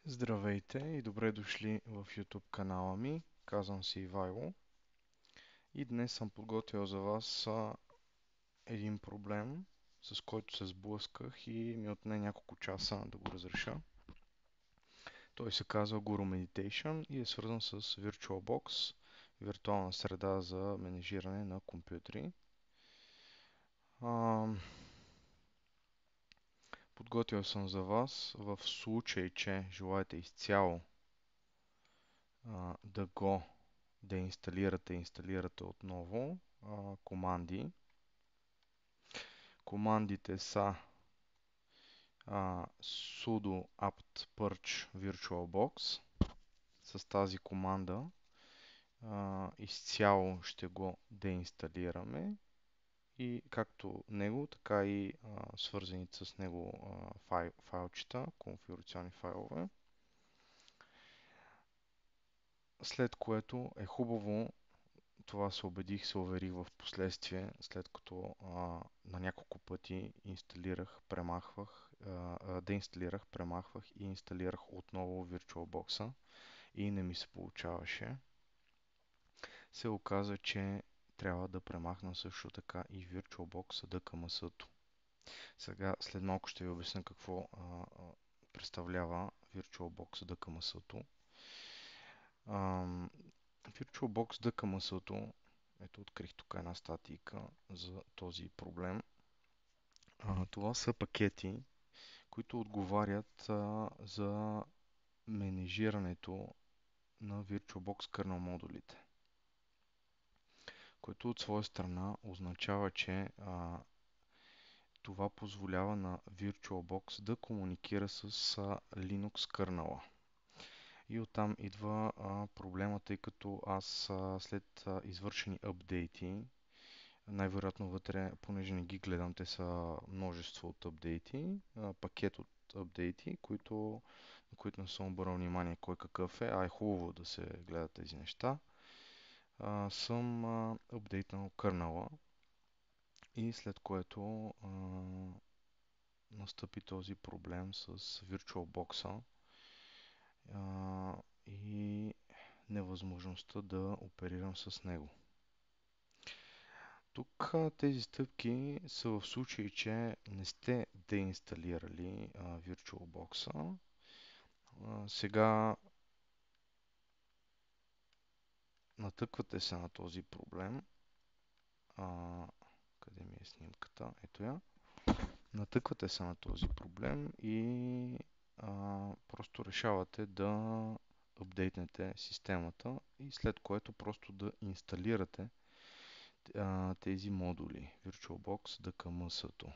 Здравейте и добре дошли в YouTube канала ми. Казвам се Ивайло и днес съм подготвил за вас един проблем, с който се сблъсках и ми отне няколко часа да го разреша. Той се казва Guru Meditation и е свързан с VirtualBox, виртуална среда за менежиране на компютри. Подготвил съм за вас в случай, че желаете изцяло да го деинсталирате и инсталирате отново команди. Командите са sudo apt purge virtualbox. С тази команда изцяло ще го деинсталираме и както него, така и свързаните с него файлчета, конфигурационни файлове. След което е хубаво, това се уверих в последствие, след като на няколко пъти деинсталирах, премахвах и инсталирах отново VirtualBox и не ми се получаваше. Се оказа, че трябва да премахна също така и VirtualBox DKMS-то. Сега след малко ще ви обясня какво представлява VirtualBox DKMS-то. VirtualBox DKMS-то, ето открих тук една статийка за този проблем. Това са пакети, които отговарят за менежирането на VirtualBox kernel модулите. Което от своя страна означава, че това позволява на VirtualBox да комуникира с Linux kernel. И оттам идва проблема, тъй като аз след извършени апдейти, най-вероятно вътре, понеже не ги гледам, те са множество от апдейти, пакет от апдейти, на които не съм обърнал внимание кой какъв е, а е хубаво да се гледат тези неща. Съм апдейтнал кърнала и след което настъпи този проблем с VirtualBox и невъзможността да оперирам с него. Тук тези стъпки са в случай, че не сте деинсталирали VirtualBox. Сега натъквате се на този проблем. Къде ми е снимката? Ето я. Натъквате се на този проблем и просто решавате да апдейтнете системата и след което просто да инсталирате тези модули VirtualBox DKMS-то.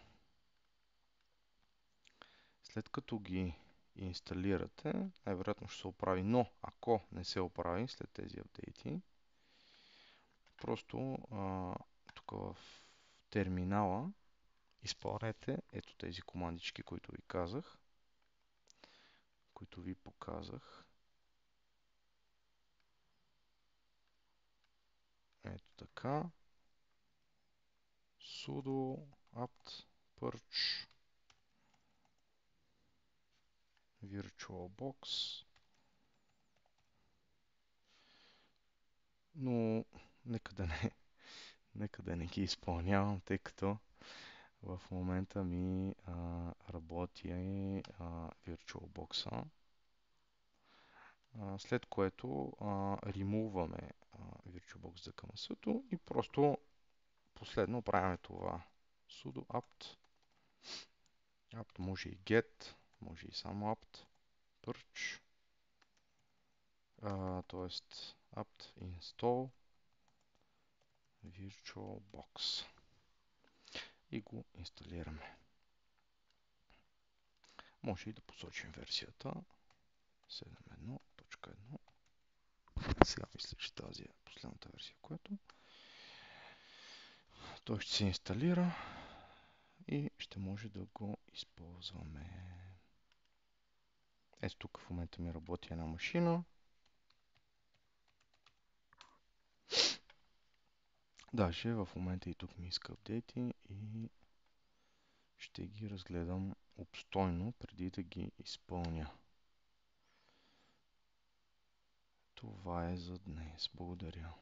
След като ги инсталирате, най-вероятно ще се оправи, но ако не се оправи след тези апдейти, просто тук в терминала изпълнете ето тези командички, които ви казах, които ви показах. Ето така. Sudo apt purge VirtualBox. Но нека да не ги изпълнявам, тъй като в момента ми работи VirtualBox-а. След което ремуваме VirtualBox за къмъсъто и просто последно правим това. Sudo apt. Apt може и get, може и само apt purge. Т.е. apt install VirtualBox. И го инсталираме. Може и да посочим версията 7.1.1. Сега мисля, че тази е последната версия, която той ще се инсталира и ще може да го използваме. Ето тук в момента ми работи една машина. Даже в момента и тук ми иска апдейти и ще ги разгледам обстойно преди да ги изпълня. Това е за днес. Благодаря.